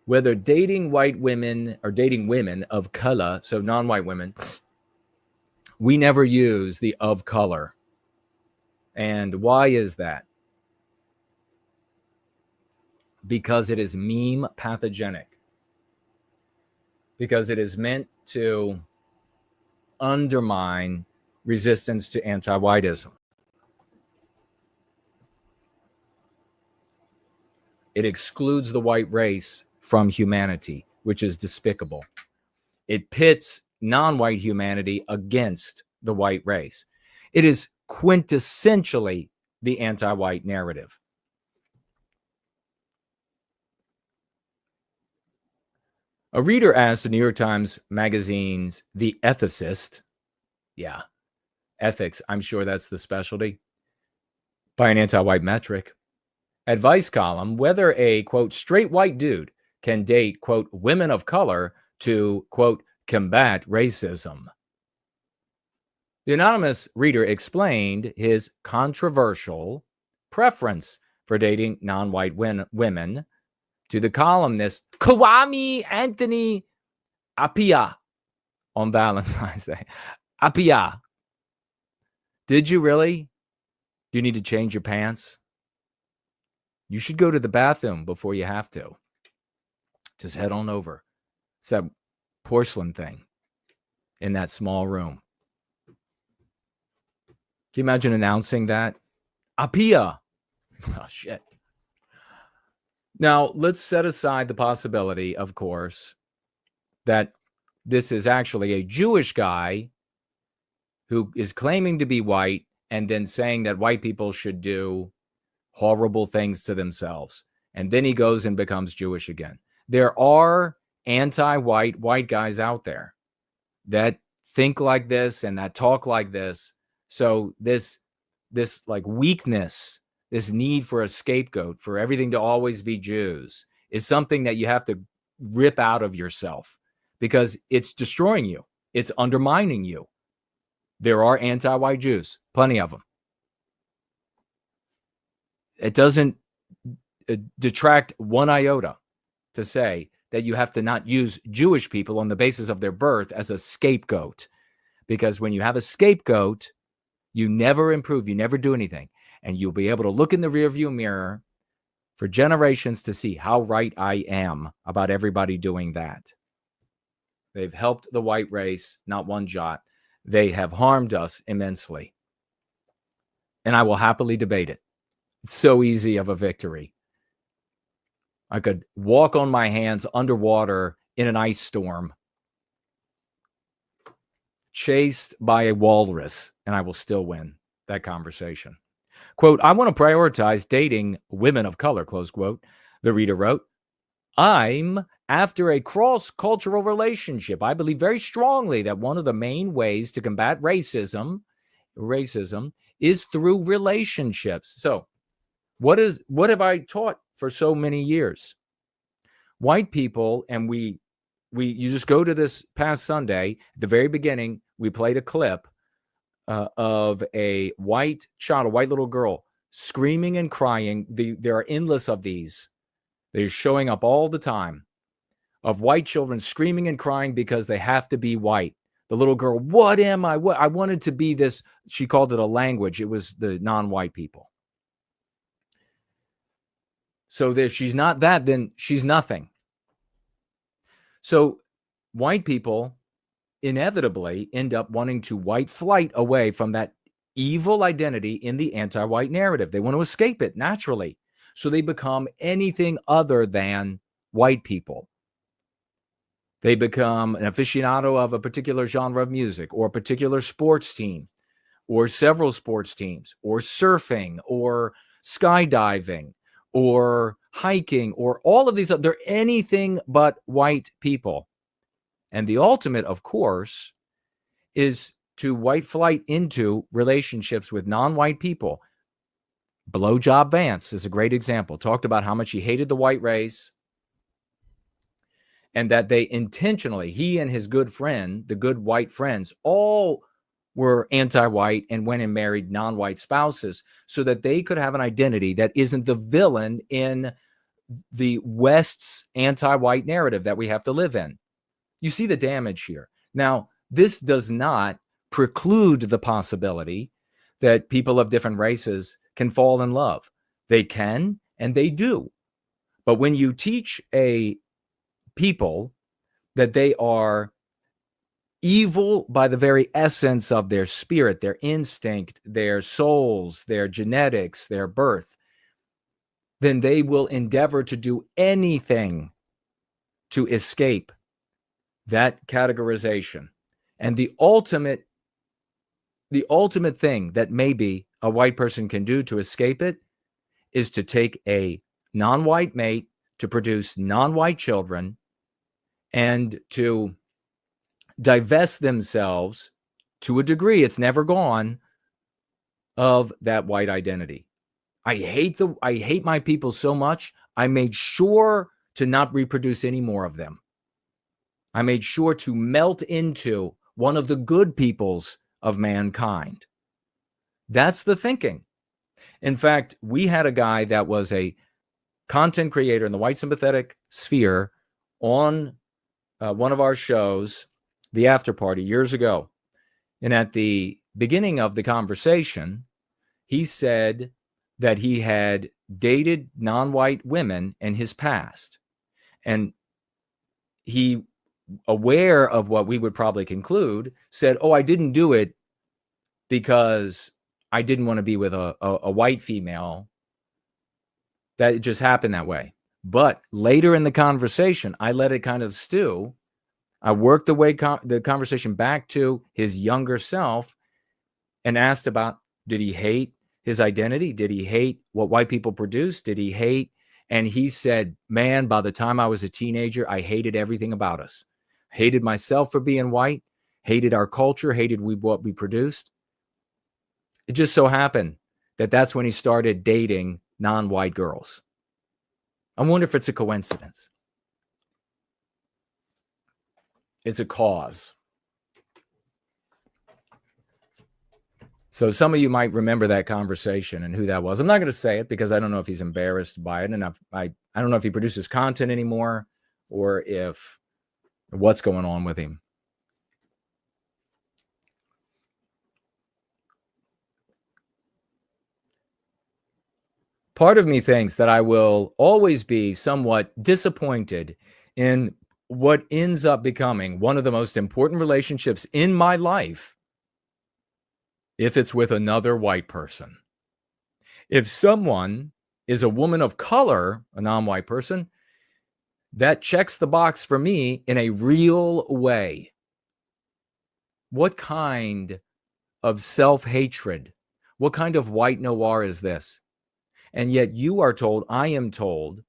whether dating white women or dating women of color, so non-white women, we never use the of color. And why is that? Because it is meme pathogenic. Because it is meant to undermine resistance to anti-whiteism. It excludes the white race from humanity, which is despicable. It pits non-white humanity against the white race. It is quintessentially the anti-white narrative. A reader asked the New York Times Magazine's The Ethicist, yeah, ethics, I'm sure that's the specialty, by an anti-white metric, advice column, whether a, quote, straight white dude can date, quote, women of color to, quote, combat racism. The anonymous reader explained his controversial preference for dating non-white women to the columnist Kwame Anthony Appiah on Valentine's Day. Appiah, did you really? Do you need to change your pants? You should go to the bathroom before you have to. Just head on over. It's that porcelain thing in that small room. Can you imagine announcing that? Appiah. Oh, shit. Now, let's set aside the possibility, of course, that this is actually a Jewish guy who is claiming to be white and then saying that white people should do horrible things to themselves. And then he goes and becomes Jewish again. There are anti-white white guys out there that think like this and that talk like this. So this like weakness, this need for a scapegoat, for everything to always be Jews, is something that you have to rip out of yourself because it's destroying you. It's undermining you. There are anti-white Jews, plenty of them. It doesn't detract one iota to say that you have to not use Jewish people on the basis of their birth as a scapegoat. Because when you have a scapegoat, you never improve, you never do anything. And you'll be able to look in the rearview mirror for generations to see how right I am about everybody doing that. They've helped the white race, not one jot. They have harmed us immensely. And I will happily debate it. It's so easy of a victory. I could walk on my hands underwater in an ice storm, chased by a walrus, and I will still win that conversation. Quote, I want to prioritize dating women of color, close quote. The reader wrote, I'm after a cross-cultural relationship. I believe very strongly that one of the main ways to combat racism is through relationships. So what have I taught for so many years? White people, and you just go to this past Sunday, at the very beginning, we played a clip of a white child, a white little girl, screaming and crying. There are endless of these. They're showing up all the time of white children screaming and crying because they have to be white. The little girl, what am I? What I wanted to be this. She called it a language. It was the non-white people. So if she's not that, then she's nothing. So white people inevitably end up wanting to white flight away from that evil identity in the anti-white narrative. They want to escape it naturally. So they become anything other than white people. They become an aficionado of a particular genre of music or a particular sports team or several sports teams or surfing or skydiving or hiking or all of these. They're anything but white people. And the ultimate, of course, is to white flight into relationships with non-white people. Blowjob Vance is a great example. Talked about how much he hated the white race and that they intentionally, he and his good friend, the good white friends, all were anti-white and went and married non-white spouses so that they could have an identity that isn't the villain in the West's anti-white narrative that we have to live in. You see the damage here. Now, this does not preclude the possibility that people of different races can fall in love. They can, and they do. But when you teach a people that they are evil by the very essence of their spirit, their instinct, their souls, their genetics, their birth, then they will endeavor to do anything to escape that categorization. And the ultimate thing that maybe a white person can do to escape it is to take a non-white mate to produce non-white children and to divest themselves to a degree, it's never gone, of that white identity. I hate my people so much, I made sure to not reproduce any more of them. I made sure to melt into one of the good peoples of mankind. That's the thinking. In fact, we had a guy that was a content creator in the white sympathetic sphere on one of our shows, The After Party, years ago. And at the beginning of the conversation, he said that he had dated non-white women in his past. And he, aware of what we would probably conclude, said, oh, I didn't do it because I didn't want to be with a white female. That it just happened that way. But later in the conversation, I let it kind of stew. I worked the conversation back to his younger self and asked about, did he hate his identity? Did he hate what white people produce? Did he hate? And he said, man, by the time I was a teenager, I hated everything about us. Hated myself for being white, hated our culture, hated what we produced. It just so happened that that's when he started dating non-white girls. I wonder if it's a coincidence. It's a cause. So some of you might remember that conversation and who that was. I'm not going to say it because I don't know if he's embarrassed by it, and I don't know if he produces content anymore or if what's going on with him. Part of me thinks that I will always be somewhat disappointed in what ends up becoming one of the most important relationships in my life if it's with another white person. If someone is a woman of color, a non-white person, that checks the box for me in a real way. What kind of self-hatred, what kind of white noir is this? And yet you are told, I am told,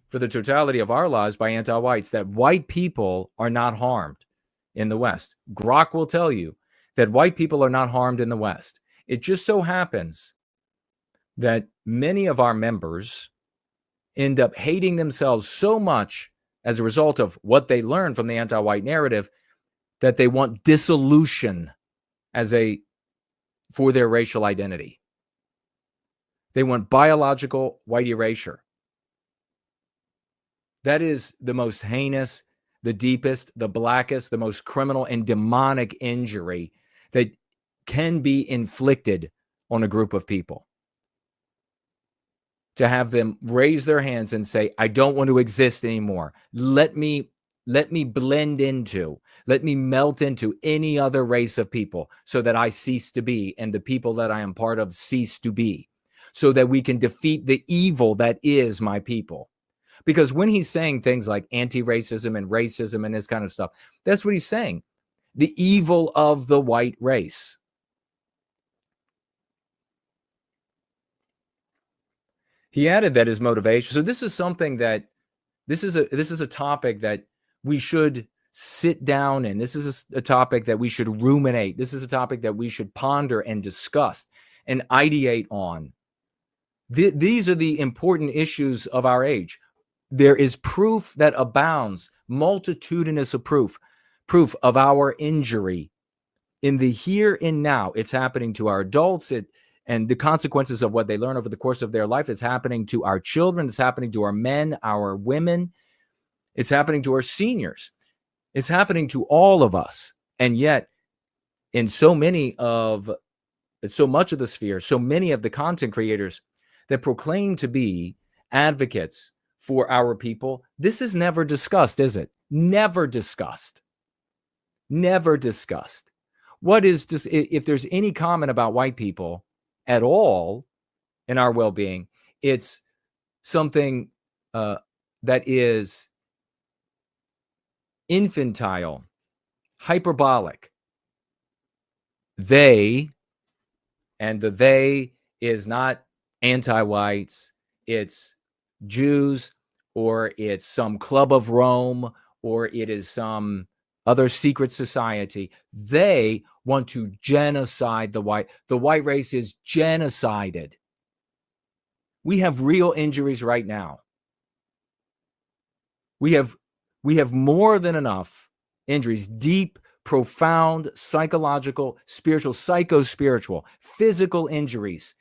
for the totality of our lives by anti-whites, that white people are not harmed in the West. Grok will tell you that white people are not harmed in the West. It just so happens that many of our members end up hating themselves so much as a result of what they learned from the anti-white narrative that they want dissolution for their racial identity. They want biological white erasure. That is the most heinous, the deepest, the blackest, the most criminal and demonic injury that can be inflicted on a group of people. To have them raise their hands and say, I don't want to exist anymore. Let me blend into, let me melt into any other race of people so that I cease to be and the people that I am part of cease to be, so that we can defeat the evil that is my people. Because when he's saying things like anti-racism and racism and this kind of stuff, that's what he's saying. The evil of the white race. He added that his motivation. So this is something that, this is a topic that we should sit down in. This is a topic that we should ruminate. This is a topic that we should ponder and discuss and ideate on. These are the important issues of our age. There is proof that abounds, multitudinous of proof of our injury in the here and now. It's happening to our adults. and the consequences of what they learn over the course of their life. It's happening to our children. It's happening to our men, our women. It's happening to our seniors. It's happening to all of us. And yet, in so much of the sphere, so many of the content creators that proclaim to be advocates for our people, this is never discussed, is it? Never discussed. Never discussed. What is just, if there's any comment about white people at all in our well-being, it's something that is infantile, hyperbolic. They, and the they is not anti-whites, it's Jews, or it's some club of Rome, or it is some other secret society. They want to genocide the white race is genocided. We have real injuries right now. We have more than enough injuries, deep, profound, psychological, spiritual, psycho-spiritual, physical injuries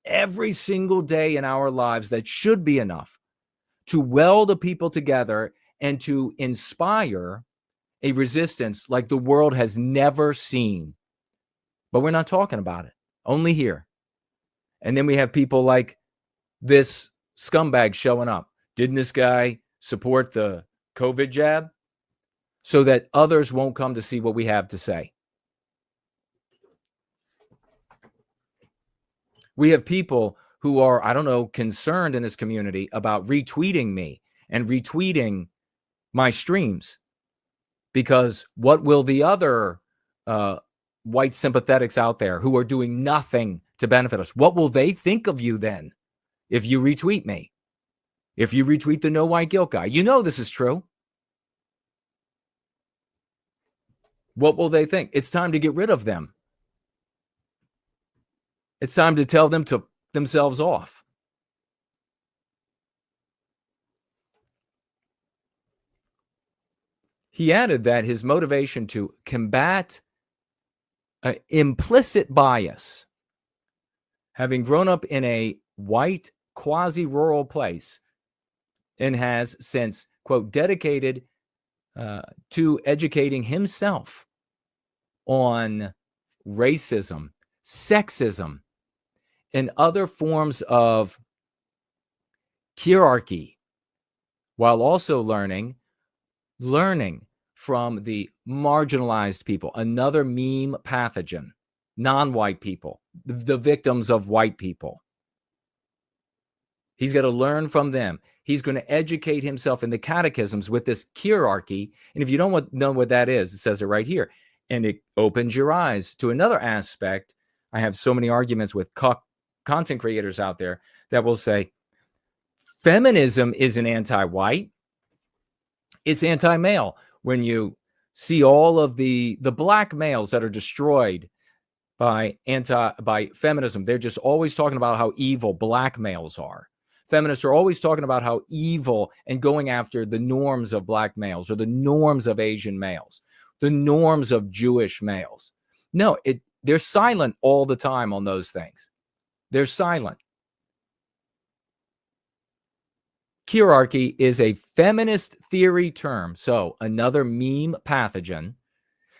every single day in our lives that should be enough to weld the people together and to inspire a resistance like the world has never seen. But we're not talking about it, only here. And then we have people like this scumbag showing up. Didn't this guy support the COVID jab? So that others won't come to see what we have to say. We have people who are, I don't know, concerned in this community about retweeting me and retweeting my streams, because what will the other white sympathetics out there who are doing nothing to benefit us, what will they think of you then if you retweet me? If you retweet the no white guilt guy? You know this is true. What will they think? It's time to get rid of them. It's time to tell them to themselves off. He added that his motivation to combat implicit bias, having grown up in a white quasi-rural place and has since, quote, dedicated to educating himself on racism, sexism, and other forms of hierarchy, while also learning from the marginalized people, another meme pathogen, non-white people, the victims of white people. He's got to learn from them. He's going to educate himself in the catechisms with this hierarchy. And if you don't know what that is, it says it right here. And it opens your eyes to another aspect. I have so many arguments with content creators out there that will say, feminism isn't anti-white. It's anti-male. When you see all of the black males that are destroyed by feminism, they're just always talking about how evil black males are. Feminists are always talking about how evil and going after the norms of black males or the norms of Asian males, the norms of Jewish males. No, they're silent all the time on those things. They're silent. Hierarchy is a feminist theory term, so another meme pathogen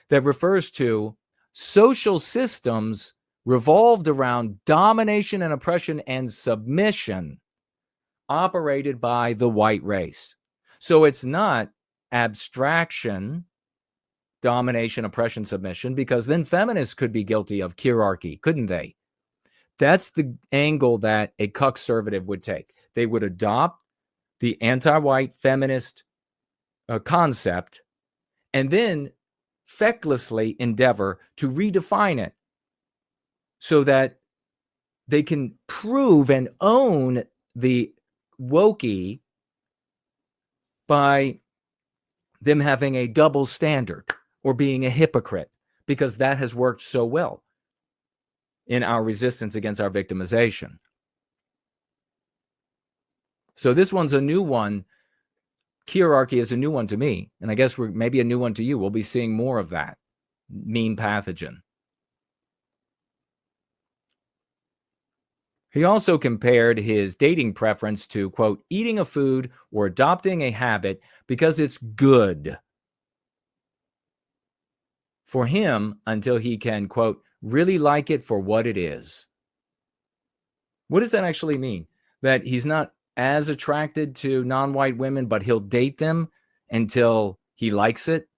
that refers to social systems revolved around domination and oppression and submission operated by the white race. So it's not abstraction, domination, oppression, submission, because then feminists could be guilty of hierarchy, couldn't they? That's the angle that a cuck-servative would take. They would adopt the anti-white feminist concept and then fecklessly endeavor to redefine it so that they can prove and own the wokey by them having a double standard or being a hypocrite, because that has worked so well in our resistance against our victimization. So this one's a new one. Hierarchy is a new one to me, and I guess we're maybe a new one to you. We'll be seeing more of that meme pathogen. He also compared his dating preference to, quote, eating a food or adopting a habit because it's good for him until he can, quote, really like it for what it is. What does that actually mean? That he's not as attracted to non-white women, but he'll date them until he likes it?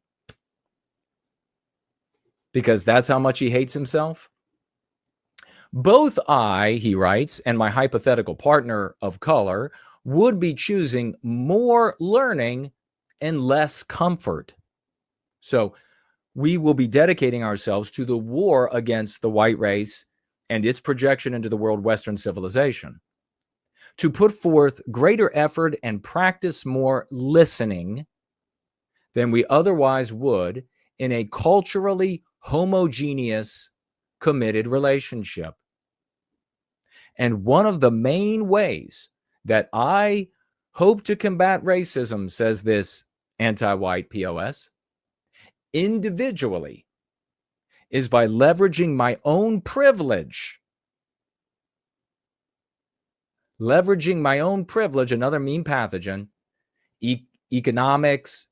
Because that's how much he hates himself? Both I, he writes, and my hypothetical partner of color would be choosing more learning and less comfort. So we will be dedicating ourselves to the war against the white race and its projection into the world Western civilization, to put forth greater effort and practice more listening than we otherwise would in a culturally homogeneous, committed relationship. And one of the main ways that I hope to combat racism, says this anti-white POS, individually, is by leveraging my own privilege. Leveraging my own privilege, another mean pathogen, economics,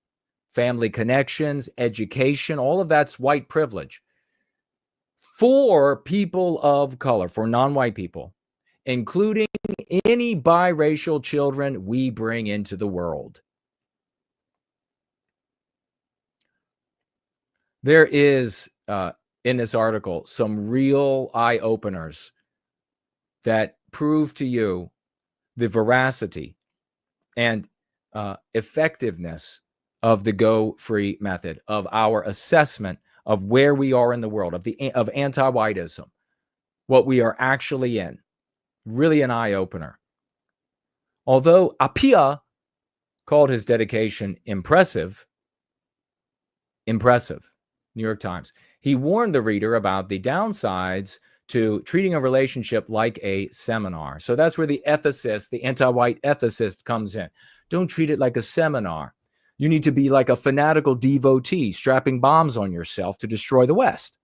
family connections, education, all of that's white privilege. For people of color, for non-white people, including any biracial children we bring into the world. There is, in this article, some real eye-openers that prove to you the veracity and effectiveness of the Go Free method, of our assessment of where we are in the world, of anti-whiteism, what we are actually in. Really an eye-opener. Although Appiah called his dedication impressive, New York Times, he warned the reader about the downsides to treating a relationship like a seminar. So that's where the ethicist, the anti-white ethicist comes in. Don't treat it like a seminar. You need to be like a fanatical devotee, strapping bombs on yourself to destroy the West.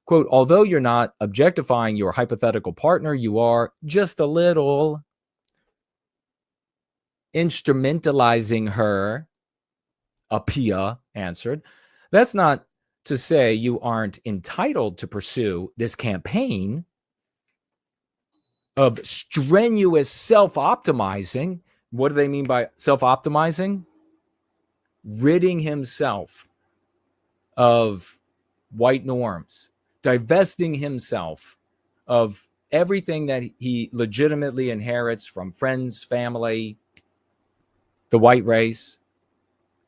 Quote, although you're not objectifying your hypothetical partner, you are just a little instrumentalizing her, Appiah answered. That's not to say you aren't entitled to pursue this campaign of strenuous self-optimizing. What do they mean by self-optimizing? Ridding himself of white norms, divesting himself of everything that he legitimately inherits from friends, family, the white race,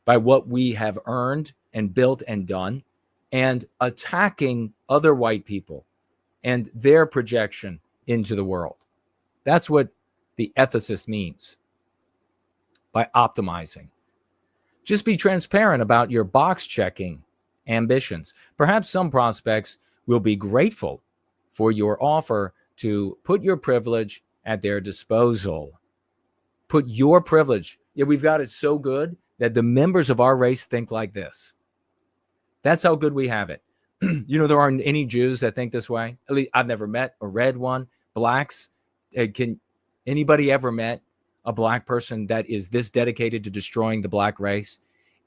by what we have earned and built and done, and attacking other white people and their projection into the world. That's what the ethicist means by optimizing. Just be transparent about your box checking ambitions. Perhaps some prospects will be grateful for your offer to put your privilege at their disposal. Put your privilege. Yeah, we've got it so good that the members of our race think like this. That's how good we have it. You know, there aren't any Jews that think this way. At least I've never met or read one. Blacks, can anybody ever met a black person that is this dedicated to destroying the black race?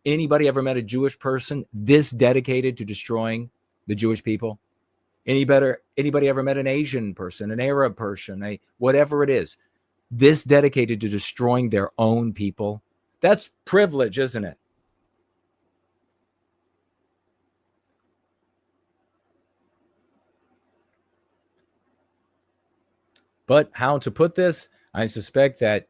Anybody ever met a Jewish person this dedicated to destroying the Jewish people? Anybody ever met an Asian person, an Arab person, whatever it is, this dedicated to destroying their own people? That's privilege, isn't it? But how to put this? I suspect that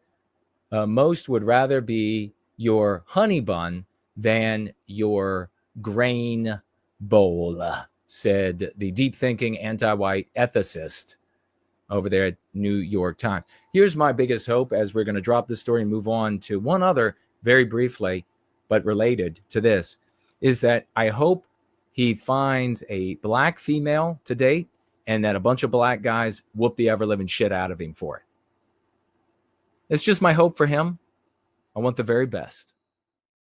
most would rather be your honey bun than your grain bowl, said the deep thinking anti-white ethicist over there at New York Times. Here's my biggest hope as we're going to drop this story and move on to one other very briefly, but related to this, is that I hope he finds a black female to date and that a bunch of black guys whoop the ever-living shit out of him for it. It's just my hope for him. I want the very best.